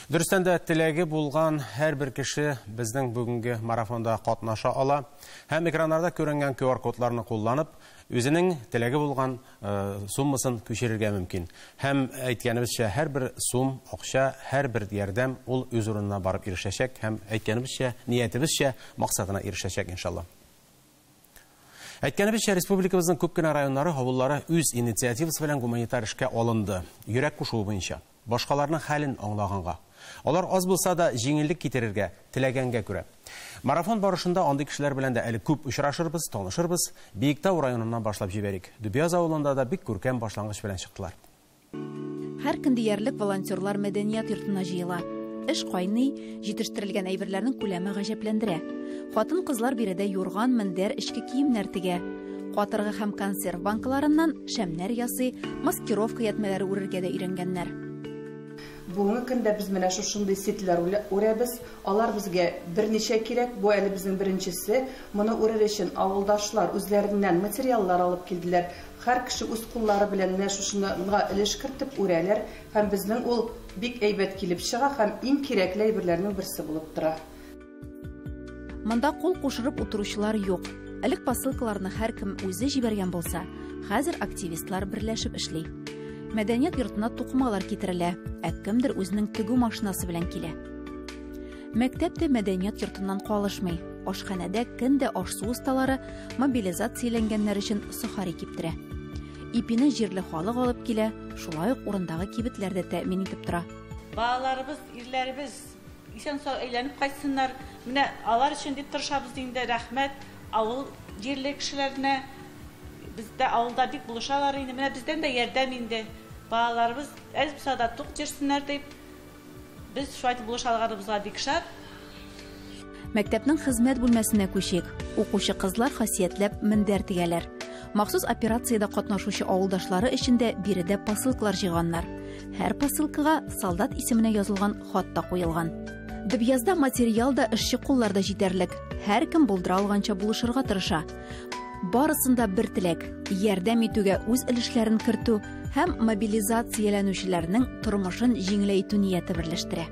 Дөрестән дә теләге булган һәрбер кеше безнең бүгенге марафонда катнаша ала һәм экраннарда күренгән QR кодларны кулланып, үзенең теләге булган суммасын күчерергә мөмкин. Һәм әйткәнебезчә, һәрбер сум, акча, һәрбер ярдәм ул үз урынына барып ирешәчәк һәм әйткәнебезчә, ниятебезчә максатына ирешәчәк иншалла. Әйткәнебезчә, республикабызның күп кенә районнары, авыллары үз инициативасы белән гуманитар эшкә алынды. Йөрәк кушуы буенча, башкаларның хәлен аңлаганга. Алар аз булса да җиңеллек китерергә, теләгәнгә күрә. Марафон барышында андый кешеләр белән дә әле күп очрашырбыз, танышырбыз. Биектау районыннан башлап җибәрик. Дүбияз авылында да бик күркәм башлангыч белән чыктылар. Һәр көн диярлек волонтерлар мәдәният йортына җыела. Эш кайный, җитештерелгән әйберләрнең күләме гаҗәпләндерә. Хатын-кызлар биредә юрган, мендәр, эшке киемнәр тегә. Катыргы һәм консерв банкаларыннан шәмнәр ясый, маскировка ятмәләре үрергә дә өйрәнгәннәр. Бүгенге көндә без менә шушындый сетләр үрәбез. Алар безгә берничә кирәк. Бу әле безнең беренчесе. Моны үрер өчен авылдашлар үзләреннән материаллар алып килделәр. Һәр кеше үз куллары белән менә шушынга өлеш кертеп үрәләр. Һәм безнең ул бик әйбәт килеп чыга һәм иң кирәкле әйберләрнең берсе булып тора. Монда кул кушырып утыручылар юк. Элек посылкаларны һәр кем үзе җибәргән булса, хәзер активистлар берләшеп эшли. Мәдәният йортына тукмалар китерелә, кемдер үзенең тегү машинасы белән килә. Мәктәптә мәдәният йортыннан калышмый. Ашханәдә көндә аш-су усталары мобилизацияләнгәннәр өчен сухари киптерә. Ипине җирле халык алып килә, шулай ук урындагы кибетләр дә тәэмин итеп тора. Балаларыбыз, ирләребез исән-сау әйләнеп кайтсыннар. Менә алар өчен дип тырышабыз инде, рәхмәт авыл җирле кешеләренә. Бездә авылда бик булышалар инде. Менә бездән дә ярдәм инде. Балаларыбыз әз булса да тук җирсеннәр дип. Без шулай булышаларыбызга бик шат. Мәктәпнең хезмәт бүлмәсенә күчик. Укучы кызлар хасиятләп мендәр тегәләр. Махсус операциядә катнашучы авылдашлары эчендә биредә посылкалар җыйганнар. Һәр посылкага солдат исеменә язылган хат та куелган. Дүбиязда материал да эшче кулларда җитәрлек. Һәр кем булдыра алганча булышырга тырыша. Барысында бер теләк – ярдәм итүгә үз өлешләрен кертү һәм мобилизацияләнүчеләрнең тормышын җиңеләйтү нияте берләштерә.